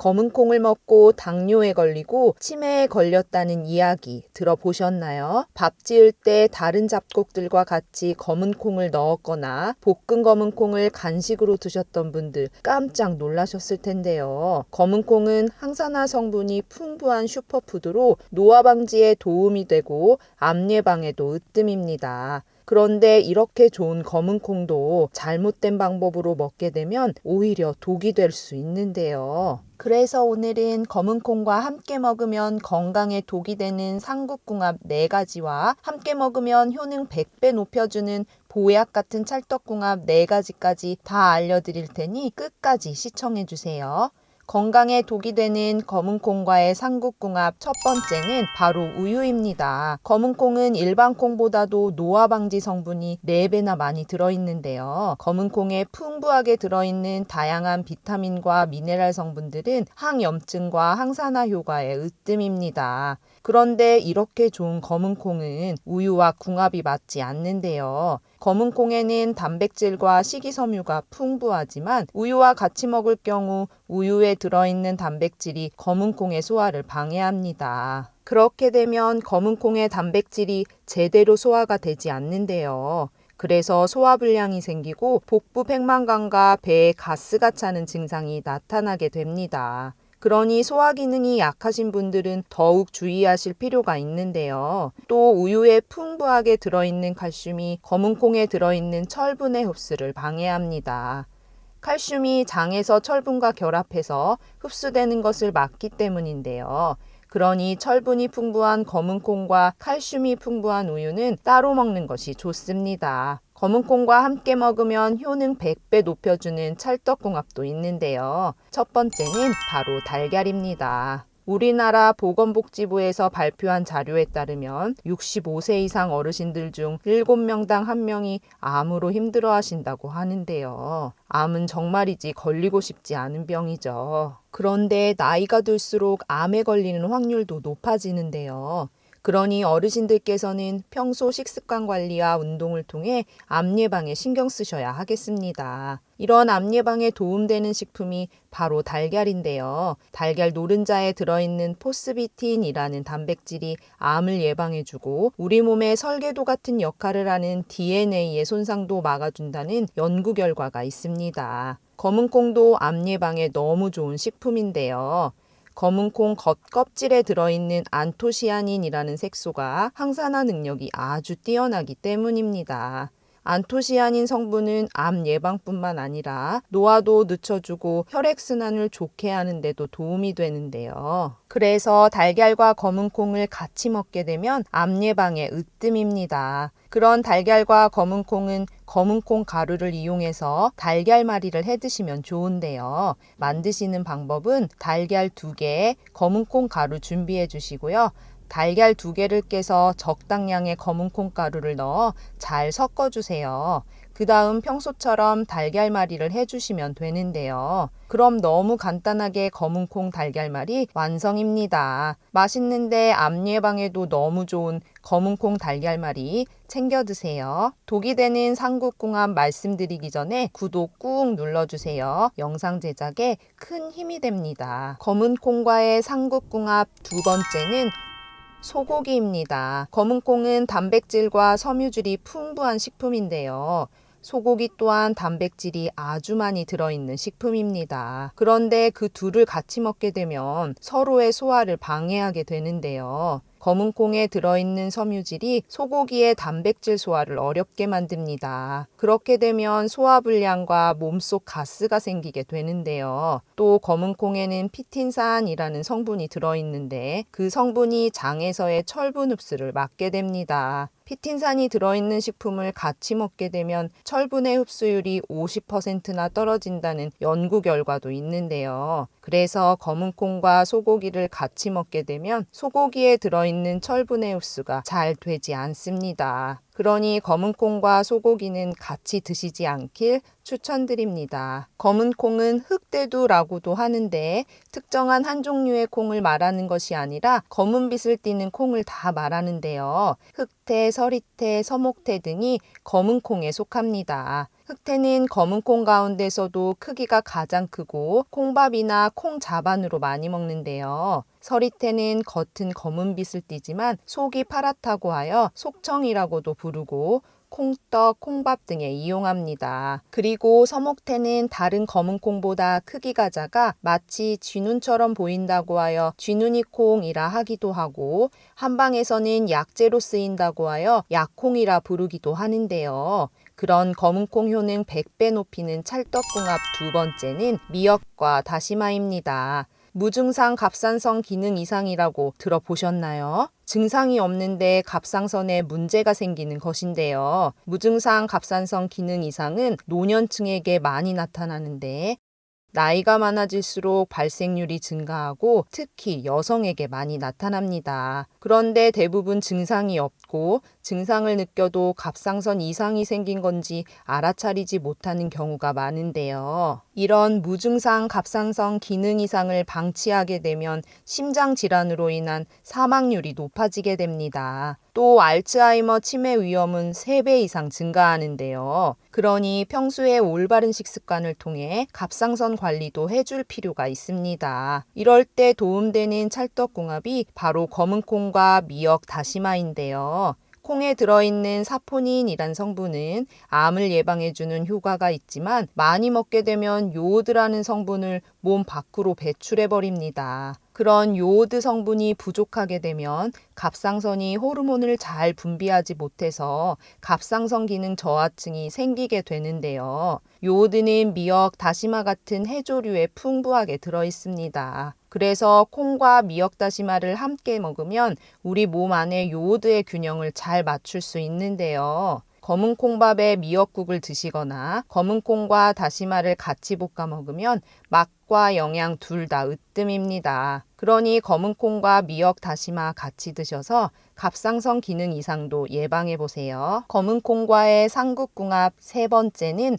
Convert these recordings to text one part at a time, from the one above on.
검은 콩을 먹고 당뇨에 걸리고 치매에 걸렸다는 이야기 들어보셨나요? 밥 지을 때 다른 잡곡들과 같이 검은 콩을 넣었거나 볶은 검은 콩을 간식으로 드셨던 분들 깜짝 놀라셨을 텐데요. 검은 콩은 항산화 성분이 풍부한 슈퍼푸드로 노화 방지에 도움이 되고 암 예방에도 으뜸입니다. 그런데 이렇게 좋은 검은 콩도 잘못된 방법으로 먹게 되면 오히려 독이 될 수 있는데요. 그래서 오늘은 검은 콩과 함께 먹으면 건강에 독이 되는 상국궁합 4가지와 함께 먹으면 효능 100배 높여주는 보약 같은 찰떡궁합 4가지까지 다 알려드릴 테니 끝까지 시청해주세요. 건강에 독이 되는 검은 콩과의 상국궁합 첫 번째는 바로 우유입니다. 검은 콩은 일반 콩보다도 노화 방지 성분이 4배나 많이 들어있는데요. 검은 콩에 풍부하게 들어있는 다양한 비타민과 미네랄 성분들은 항염증과 항산화 효과에 으뜸입니다. 그런데 이렇게 좋은 검은 콩은 우유와 궁합이 맞지 않는데요. 검은 콩에는 단백질과 식이섬유가 풍부하지만 우유와 같이 먹을 경우 우유에 들어있는 단백질이 검은 콩의 소화를 방해합니다. 그렇게 되면 검은 콩의 단백질이 제대로 소화가 되지 않는데요. 그래서 소화불량이 생기고 복부 팽만감과 배에 가스가 차는 증상이 나타나게 됩니다. 그러니 소화 기능이 약하신 분들은 더욱 주의하실 필요가 있는데요. 또 우유에 풍부하게 들어있는 칼슘이 검은 콩에 들어있는 철분의 흡수를 방해합니다. 칼슘이 장에서 철분과 결합해서 흡수되는 것을 막기 때문인데요. 그러니 철분이 풍부한 검은 콩과 칼슘이 풍부한 우유는 따로 먹는 것이 좋습니다. 검은 콩과 함께 먹으면 효능 100배 높여주는 찰떡궁합도 있는데요. 첫 번째는 바로 달걀입니다. 우리나라 보건복지부에서 발표한 자료에 따르면 65세 이상 어르신들 중 7명당 1명이 암으로 힘들어 하신다고 하는데요. 암은 정말이지 걸리고 싶지 않은 병이죠. 그런데 나이가 들수록 암에 걸리는 확률도 높아지는데요. 그러니 어르신들께서는 평소 식습관 관리와 운동을 통해 암 예방에 신경 쓰셔야 하겠습니다. 이런 암 예방에 도움되는 식품이 바로 달걀인데요. 달걀 노른자에 들어있는 포스비틴이라는 단백질이 암을 예방해주고 우리 몸의 설계도 같은 역할을 하는 DNA의 손상도 막아준다는 연구 결과가 있습니다. 검은 콩도 암 예방에 너무 좋은 식품인데요. 검은 콩 겉껍질에 들어있는 안토시아닌이라는 색소가 항산화 능력이 아주 뛰어나기 때문입니다. 안토시아닌 성분은 암 예방뿐만 아니라 노화도 늦춰주고 혈액순환을 좋게 하는 데도 도움이 되는데요. 그래서 달걀과 검은 콩을 같이 먹게 되면 암 예방에 으뜸입니다. 그런 달걀과 검은 콩은 검은 콩 가루를 이용해서 달걀말이를 해 드시면 좋은데요. 만드시는 방법은 달걀 2개에 검은 콩 가루 준비해 주시고요. 달걀 2개를 깨서 적당량의 검은 콩 가루를 넣어 잘 섞어주세요. 그 다음 평소처럼 달걀말이를 해주시면 되는데요. 그럼 너무 간단하게 검은 콩 달걀말이 완성입니다. 맛있는데 암 예방에도 너무 좋은 검은 콩 달걀말이 챙겨 드세요. 독이 되는 상국궁합 말씀드리기 전에 구독 꾹 눌러주세요. 영상 제작에 큰 힘이 됩니다. 검은 콩과의 상국궁합 두 번째는 소고기입니다. 검은 콩은 단백질과 섬유질이 풍부한 식품인데요. 소고기 또한 단백질이 아주 많이 들어있는 식품입니다. 그런데 그 둘을 같이 먹게 되면 서로의 소화를 방해하게 되는데요. 검은 콩에 들어있는 섬유질이 소고기의 단백질 소화를 어렵게 만듭니다. 그렇게 되면 소화불량과 몸속 가스가 생기게 되는데요. 또 검은 콩에는 피틴산이라는 성분이 들어있는데 그 성분이 장에서의 철분 흡수를 막게 됩니다. 피틴산이 들어있는 식품을 같이 먹게 되면 철분의 흡수율이 50%나 떨어진다는 연구 결과도 있는데요. 그래서 검은 콩과 소고기를 같이 먹게 되면 소고기에 들어있는 철분의 흡수가 잘 되지 않습니다. 그러니 검은 콩과 소고기는 같이 드시지 않길 추천드립니다. 검은 콩은 흑대두라고도 하는데 특정한 한 종류의 콩을 말하는 것이 아니라 검은빛을 띠는 콩을 다 말하는데요. 흑태, 서리태, 서목태 등이 검은 콩에 속합니다. 흑태는 검은콩 가운데서도 크기가 가장 크고 콩밥이나 콩 자반으로 많이 먹는데요. 서리태는 겉은 검은빛을 띠지만 속이 파랗다고 하여 속청이라고도 부르고 콩떡, 콩밥 등에 이용합니다. 그리고 서목태는 다른 검은콩보다 크기가 작아 마치 쥐눈처럼 보인다고 하여 쥐눈이콩이라 하기도 하고 한방에서는 약재로 쓰인다고 하여 약콩이라 부르기도 하는데요. 그런 검은콩 효능 100배 높이는 찰떡궁합 두 번째는 미역과 다시마입니다. 무증상 갑상선 기능 이상이라고 들어보셨나요? 증상이 없는데 갑상선에 문제가 생기는 것인데요. 무증상 갑상선 기능 이상은 노년층에게 많이 나타나는데 나이가 많아질수록 발생률이 증가하고 특히 여성에게 많이 나타납니다. 그런데 대부분 증상이 없고 증상을 느껴도 갑상선 이상이 생긴 건지 알아차리지 못하는 경우가 많은데요. 이런 무증상 갑상선 기능 이상을 방치하게 되면 심장 질환으로 인한 사망률이 높아지게 됩니다. 또 알츠하이머 치매 위험은 3배 이상 증가하는데요. 그러니 평소에 올바른 식습관을 통해 갑상선 관리도 해줄 필요가 있습니다. 이럴 때 도움되는 찰떡궁합이 바로 검은콩과 미역, 다시마인데요. 콩에 들어있는 사포닌이란 성분은 암을 예방해주는 효과가 있지만 많이 먹게 되면 요오드라는 성분을 몸 밖으로 배출해버립니다. 그런 요오드 성분이 부족하게 되면 갑상선이 호르몬을 잘 분비하지 못해서 갑상선 기능 저하증이 생기게 되는데요. 요오드는 미역, 다시마 같은 해조류에 풍부하게 들어있습니다. 그래서 콩과 미역, 다시마를 함께 먹으면 우리 몸 안에 요오드의 균형을 잘 맞출 수 있는데요. 검은 콩밥에 미역국을 드시거나 검은 콩과 다시마를 같이 볶아 먹으면 맛과 영양 둘 다 으뜸입니다. 그러니 검은 콩과 미역, 다시마 같이 드셔서 갑상선 기능 이상도 예방해 보세요. 검은 콩과의 삼국궁합 세 번째는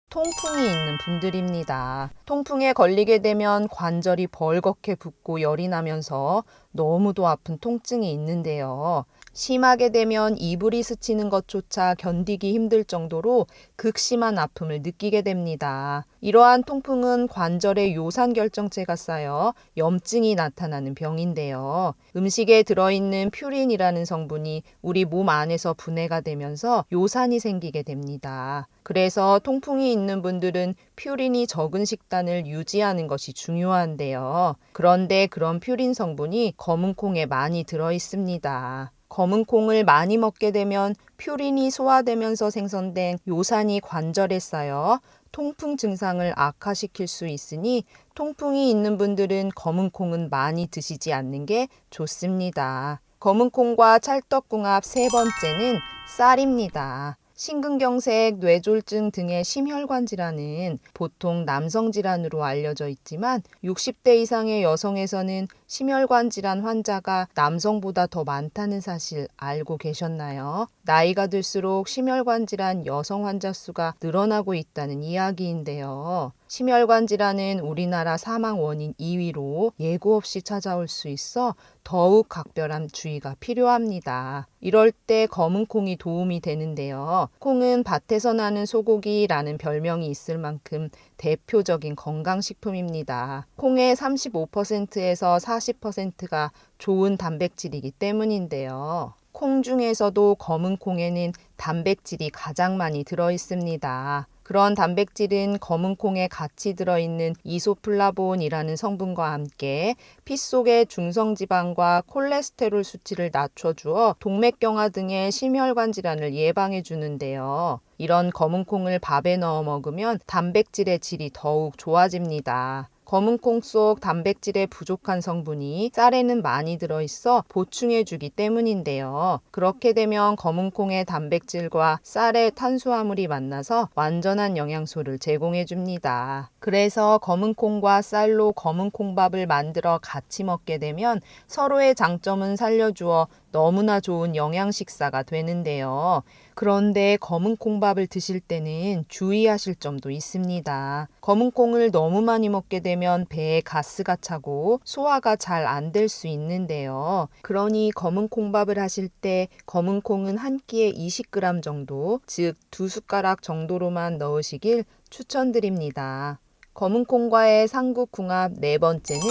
통풍이 있는 분들입니다. 통풍에 걸리게 되면 관절이 벌겋게 붓고 열이 나면서 너무도 아픈 통증이 있는데요. 심하게 되면 이불이 스치는 것조차 견디기 힘들 정도로 극심한 아픔을 느끼게 됩니다. 이러한 통풍은 관절에 요산결정체가 쌓여 염증이 나타나는 병인데요. 음식에 들어있는 퓨린이라는 성분이 우리 몸 안에서 분해가 되면서 요산이 생기게 됩니다. 그래서 통풍이 있는 분들은 퓨린이 적은 식단을 유지하는 것이 중요한데요. 그런데 그런 퓨린 성분이 검은 콩에 많이 들어 있습니다. 검은 콩을 많이 먹게 되면 퓨린이 소화되면서 생성된 요산이 관절에 쌓여 통풍 증상을 악화시킬 수 있으니 통풍이 있는 분들은 검은 콩은 많이 드시지 않는 게 좋습니다. 검은 콩과 찰떡궁합 세 번째는 쌀입니다. 심근경색, 뇌졸중 등의 심혈관 질환은 보통 남성 질환으로 알려져 있지만 60대 이상의 여성에서는 심혈관 질환 환자가 남성보다 더 많다는 사실 알고 계셨나요? 나이가 들수록 심혈관 질환 여성 환자 수가 늘어나고 있다는 이야기인데요. 심혈관 질환은 우리나라 사망 원인 2위로 예고 없이 찾아올 수 있어 더욱 각별한 주의가 필요합니다. 이럴 때 검은 콩이 도움이 되는데요. 콩은 밭에서 나는 소고기라는 별명이 있을 만큼 대표적인 건강식품입니다. 콩의 35%에서 40%가 좋은 단백질이기 때문인데요. 콩 중에서도 검은 콩에는 단백질이 가장 많이 들어 있습니다. 그런 단백질은 검은 콩에 같이 들어있는 이소플라본이라는 성분과 함께 피 속의 중성지방과 콜레스테롤 수치를 낮춰주어 동맥경화 등의 심혈관 질환을 예방해 주는데요. 이런 검은 콩을 밥에 넣어 먹으면 단백질의 질이 더욱 좋아집니다. 검은 콩 속 단백질의 부족한 성분이 쌀에는 많이 들어있어 보충해주기 때문인데요. 그렇게 되면 검은 콩의 단백질과 쌀의 탄수화물이 만나서 완전한 영양소를 제공해줍니다. 그래서 검은 콩과 쌀로 검은 콩밥을 만들어 같이 먹게 되면 서로의 장점은 살려주어 너무나 좋은 영양 식사가 되는데요. 그런데 검은콩밥을 드실 때는 주의하실 점도 있습니다. 검은콩을 너무 많이 먹게 되면 배에 가스가 차고 소화가 잘 안 될 수 있는데요. 그러니 검은콩밥을 하실 때 검은콩은 한 끼에 20g 정도, 즉 2숟가락 정도로만 넣으시길 추천드립니다. 검은콩과의 삼국궁합 네 번째는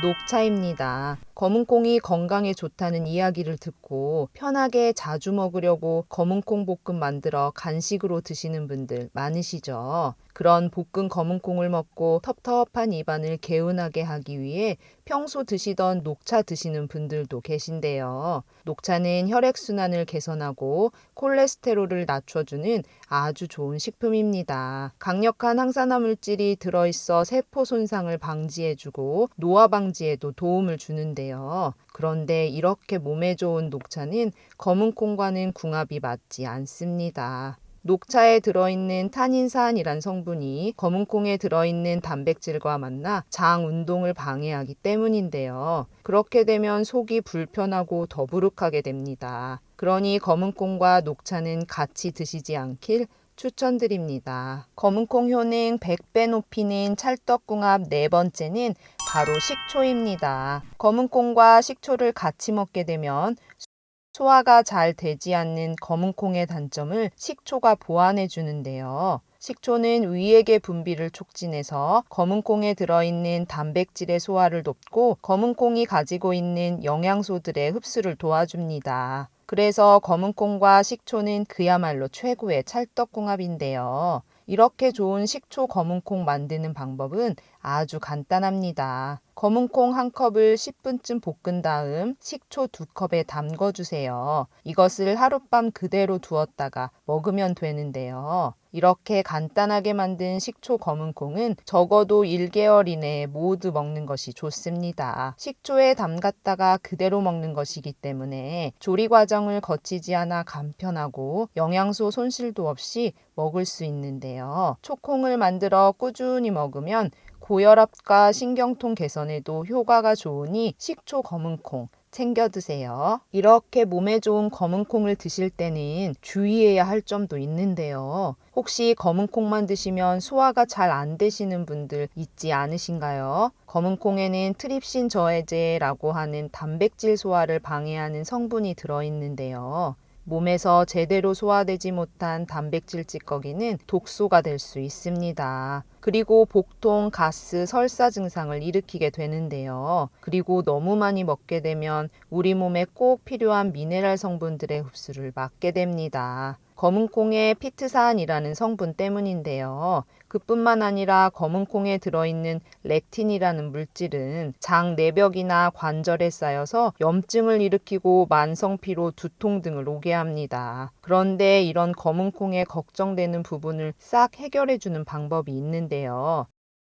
녹차입니다. 검은콩이 건강에 좋다는 이야기를 듣고 편하게 자주 먹으려고 검은콩 볶음 만들어 간식으로 드시는 분들 많으시죠? 그런 볶은 검은콩을 먹고 텁텁한 입안을 개운하게 하기 위해 평소 드시던 녹차 드시는 분들도 계신데요. 녹차는 혈액순환을 개선하고 콜레스테롤을 낮춰주는 아주 좋은 식품입니다. 강력한 항산화 물질이 들어있어 세포 손상을 방지해주고 노화 방지에도 도움을 주는데요. 그런데 이렇게 몸에 좋은 녹차는 검은콩과는 궁합이 맞지 않습니다. 녹차에 들어있는 타닌산이란 성분이 검은콩에 들어있는 단백질과 만나 장 운동을 방해하기 때문인데요. 그렇게 되면 속이 불편하고 더부룩하게 됩니다. 그러니 검은콩과 녹차는 같이 드시지 않길 추천드립니다. 검은콩 효능 100배 높이는 찰떡궁합 네 번째는 바로 식초입니다. 검은콩과 식초를 같이 먹게 되면 소화가 잘 되지 않는 검은콩의 단점을 식초가 보완해 주는데요. 식초는 위액의 분비를 촉진해서 검은콩에 들어있는 단백질의 소화를 돕고 검은콩이 가지고 있는 영양소들의 흡수를 도와줍니다. 그래서 검은콩과 식초는 그야말로 최고의 찰떡궁합인데요. 이렇게 좋은 식초 검은콩 만드는 방법은 아주 간단합니다. 검은콩 한 컵을 10분쯤 볶은 다음 식초 2컵에 담궈주세요. 이것을 하룻밤 그대로 두었다가 먹으면 되는데요. 이렇게 간단하게 만든 식초 검은콩은 적어도 1개월 이내에 모두 먹는 것이 좋습니다. 식초에 담갔다가 그대로 먹는 것이기 때문에 조리 과정을 거치지 않아 간편하고 영양소 손실도 없이 먹을 수 있는데요. 초콩을 만들어 꾸준히 먹으면 고혈압과 신경통 개선에도 효과가 좋으니 식초 검은콩 챙겨 드세요. 이렇게 몸에 좋은 검은콩을 드실 때는 주의해야 할 점도 있는데요. 혹시 검은콩만 드시면 소화가 잘 안 되시는 분들 있지 않으신가요? 검은콩에는 트립신 저해제라고 하는 단백질 소화를 방해하는 성분이 들어있는데요. 몸에서 제대로 소화되지 못한 단백질 찌꺼기는 독소가 될 수 있습니다. 그리고 복통, 가스, 설사 증상을 일으키게 되는데요. 그리고 너무 많이 먹게 되면 우리 몸에 꼭 필요한 미네랄 성분들의 흡수를 막게 됩니다. 검은콩의 피트산이라는 성분 때문인데요. 그뿐만 아니라 검은콩에 들어있는 렉틴이라는 물질은 장 내벽이나 관절에 쌓여서 염증을 일으키고 만성피로, 두통 등을 오게 합니다. 그런데 이런 검은콩에 걱정되는 부분을 싹 해결해주는 방법이 있는데요.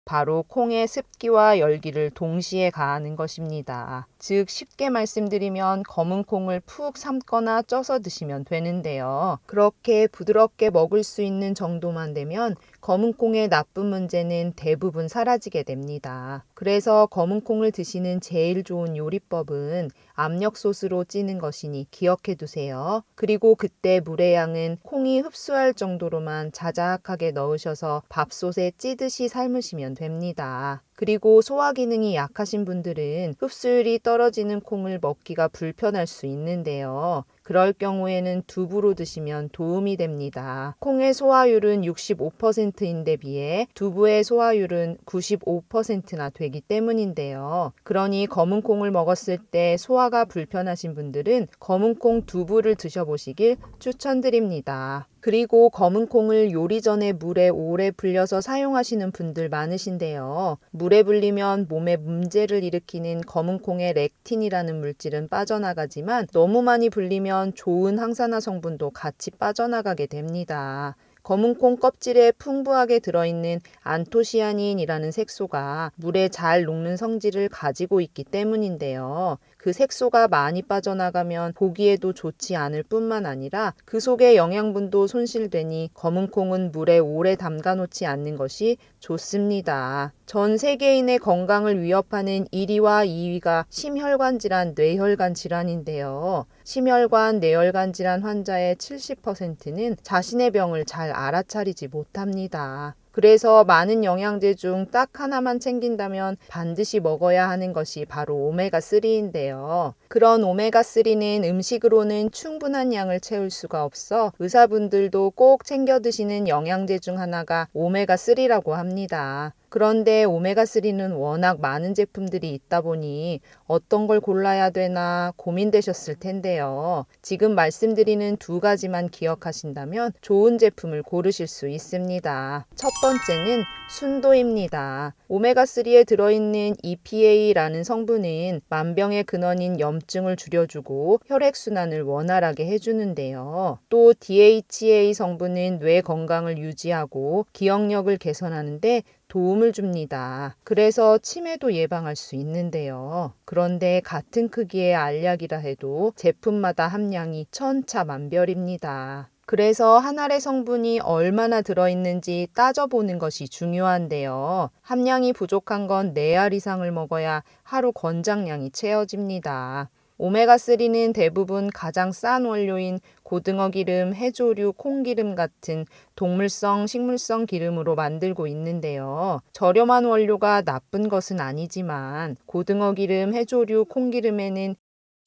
바로 콩의 습기와 열기를 동시에 가하는 것입니다. 즉 쉽게 말씀드리면 검은 콩을 푹 삶거나 쪄서 드시면 되는데요. 그렇게 부드럽게 먹을 수 있는 정도만 되면 검은 콩의 나쁜 문제는 대부분 사라지게 됩니다. 그래서 검은 콩을 드시는 제일 좋은 요리법은 압력솥으로 찌는 것이니 기억해 두세요. 그리고 그때 물의 양은 콩이 흡수할 정도로만 자작하게 넣으셔서 밥솥에 찌듯이 삶으시면 됩니다. 그리고 소화 기능이 약하신 분들은 흡수율이 떨어지는 콩을 먹기가 불편할 수 있는데요. 그럴 경우에는 두부로 드시면 도움이 됩니다. 콩의 소화율은 65%인데 비해 두부의 소화율은 95%나 되기 때문인데요. 그러니 검은 콩을 먹었을 때 소화가 불편하신 분들은 검은 콩 두부를 드셔보시길 추천드립니다. 그리고 검은 콩을 요리 전에 물에 오래 불려서 사용하시는 분들 많으신데요. 물에 불리면 몸에 문제를 일으키는 검은 콩의 렉틴이라는 물질은 빠져나가지만 너무 많이 불리면 좋은 항산화 성분도 같이 빠져나가게 됩니다. 검은콩 껍질에 풍부하게 들어있는 안토시아닌이라는 색소가 물에 잘 녹는 성질을 가지고 있기 때문인데요. 그 색소가 많이 빠져나가면 보기에도 좋지 않을 뿐만 아니라 그 속의 영양분도 손실되니 검은콩은 물에 오래 담가 놓지 않는 것이 좋습니다. 전 세계인의 건강을 위협하는 1위와 2위가 심혈관 질환, 뇌혈관 질환인데요. 심혈관, 뇌혈관 질환 환자의 70%는 자신의 병을 잘 알아차리지 못합니다. 그래서 많은 영양제 중 딱 하나만 챙긴다면 반드시 먹어야 하는 것이 바로 오메가3인데요. 그런 오메가3는 음식으로는 충분한 양을 채울 수가 없어 의사분들도 꼭 챙겨 드시는 영양제 중 하나가 오메가3라고 합니다. 그런데 오메가3는 워낙 많은 제품들이 있다 보니 어떤 걸 골라야 되나 고민되셨을 텐데요. 지금 말씀드리는 두 가지만 기억하신다면 좋은 제품을 고르실 수 있습니다. 첫 번째는 순도입니다. 오메가3에 들어있는 EPA라는 성분은 만병의 근원인 염증을 줄여주고 혈액순환을 원활하게 해주는데요. 또 DHA 성분은 뇌 건강을 유지하고 기억력을 개선하는데 도움을 줍니다. 그래서 치매도 예방할 수 있는데요. 그런데 같은 크기의 알약이라 해도 제품마다 함량이 천차만별입니다. 그래서 한 알의 성분이 얼마나 들어있는지 따져보는 것이 중요한데요. 함량이 부족한 건 4알 이상을 먹어야 하루 권장량이 채워집니다. 오메가3는 대부분 가장 싼 원료인 고등어 기름, 해조류, 콩기름 같은 동물성, 식물성 기름으로 만들고 있는데요. 저렴한 원료가 나쁜 것은 아니지만 고등어 기름, 해조류, 콩기름에는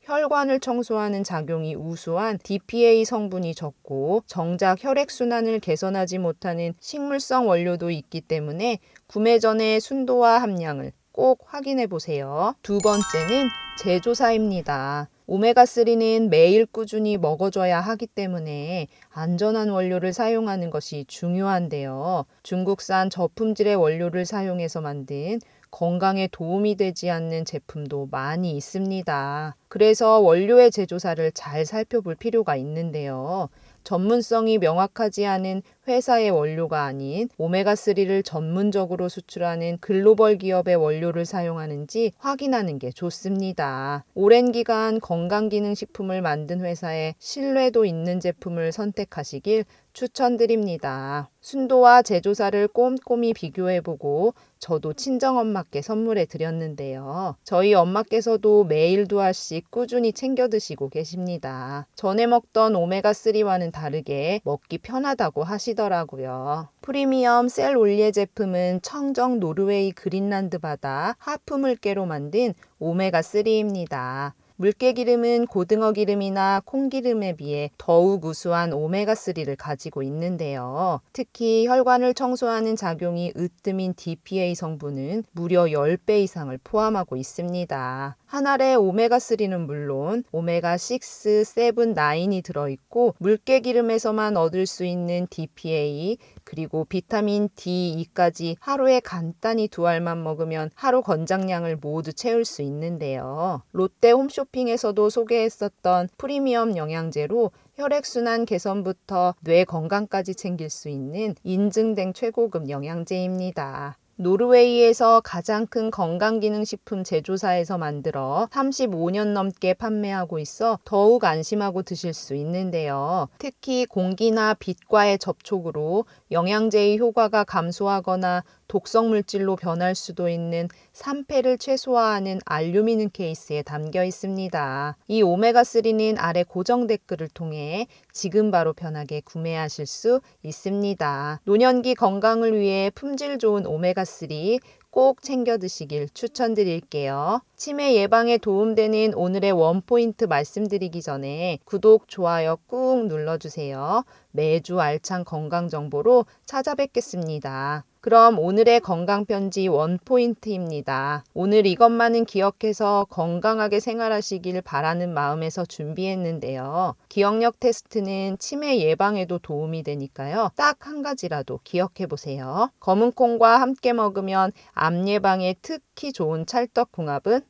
혈관을 청소하는 작용이 우수한 DPA 성분이 적고 정작 혈액순환을 개선하지 못하는 식물성 원료도 있기 때문에 구매 전에 순도와 함량을 꼭 확인해 보세요. 두 번째는 제조사입니다. 오메가3는 매일 꾸준히 먹어줘야 하기 때문에 안전한 원료를 사용하는 것이 중요한데요. 중국산 저품질의 원료를 사용해서 만든 건강에 도움이 되지 않는 제품도 많이 있습니다. 그래서 원료의 제조사를 잘 살펴볼 필요가 있는데요. 전문성이 명확하지 않은 회사의 원료가 아닌 오메가3를 전문적으로 수출하는 글로벌 기업의 원료를 사용하는지 확인하는 게 좋습니다. 오랜 기간 건강기능식품을 만든 회사에 신뢰도 있는 제품을 선택하시길 추천드립니다. 순도와 제조사를 꼼꼼히 비교해보고 저도 친정엄마께 선물해 드렸는데요. 저희 엄마께서도 매일 2알씩 꾸준히 챙겨 드시고 계십니다. 전에 먹던 오메가3와는 다르게 먹기 편하다고 하시더라고요. 프리미엄 셀 올리에 제품은 청정 노르웨이 그린란드 바다 하프 물개로 만든 오메가3입니다. 물개기름은 고등어 기름이나 콩기름에 비해 더욱 우수한 오메가3를 가지고 있는데요. 특히 혈관을 청소하는 작용이 으뜸인 DPA 성분은 무려 10배 이상을 포함하고 있습니다. 한 알의 오메가3는 물론 오메가6, 7, 9이 들어있고 물개기름에서만 얻을 수 있는 DPA 그리고 비타민 D, E까지 하루에 간단히 2알만 먹으면 하루 권장량을 모두 채울 수 있는데요. 롯데 홈쇼핑에서도 소개했었던 프리미엄 영양제로 혈액순환 개선부터 뇌 건강까지 챙길 수 있는 인증된 최고급 영양제입니다. 노르웨이에서 가장 큰 건강기능식품 제조사에서 만들어 35년 넘게 판매하고 있어 더욱 안심하고 드실 수 있는데요. 특히 공기나 빛과의 접촉으로 영양제의 효과가 감소하거나 독성 물질로 변할 수도 있는 산패를 최소화하는 알루미늄 케이스에 담겨 있습니다. 이 오메가3는 아래 고정 댓글을 통해 지금 바로 편하게 구매하실 수 있습니다. 노년기 건강을 위해 품질 좋은 오메가3 꼭 챙겨 드시길 추천드릴게요. 치매 예방에 도움되는 오늘의 원포인트 말씀드리기 전에 구독, 좋아요 꾹 눌러주세요. 매주 알찬 건강 정보로 찾아뵙겠습니다. 그럼 오늘의 건강편지 원포인트입니다. 오늘 이것만은 기억해서 건강하게 생활하시길 바라는 마음에서 준비했는데요. 기억력 테스트는 치매 예방에도 도움이 되니까요. 딱 한 가지라도 기억해 보세요. 검은 콩과 함께 먹으면 암 예방에 특히 좋은 찰떡궁합은?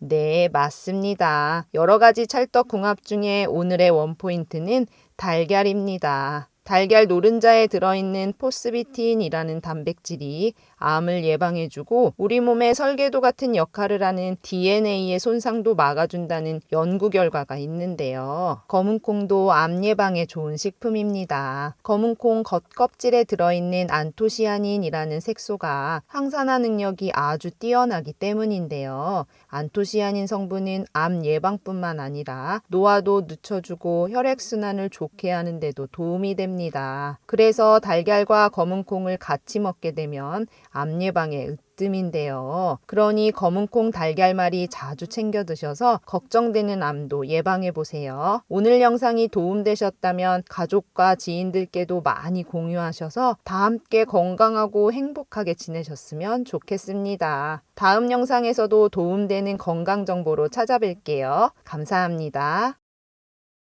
네, 맞습니다. 여러 가지 찰떡궁합 중에 오늘의 원포인트는 달걀입니다. 달걀 노른자에 들어있는 포스비틴이라는 단백질이 암을 예방해주고 우리 몸의 설계도 같은 역할을 하는 DNA의 손상도 막아준다는 연구 결과가 있는데요. 검은콩도 암 예방에 좋은 식품입니다. 검은콩 겉껍질에 들어있는 안토시아닌이라는 색소가 항산화 능력이 아주 뛰어나기 때문인데요. 안토시아닌 성분은 암 예방뿐만 아니라 노화도 늦춰주고 혈액순환을 좋게 하는 데도 도움이 됩니다. 그래서 달걀과 검은콩을 같이 먹게 되면 암 예방에 으뜸인데요. 그러니 검은콩 달걀말이 자주 챙겨 드셔서 걱정되는 암도 예방해 보세요. 오늘 영상이 도움되셨다면 가족과 지인들께도 많이 공유하셔서 다 함께 건강하고 행복하게 지내셨으면 좋겠습니다. 다음 영상에서도 도움되는 건강 정보로 찾아뵐게요. 감사합니다.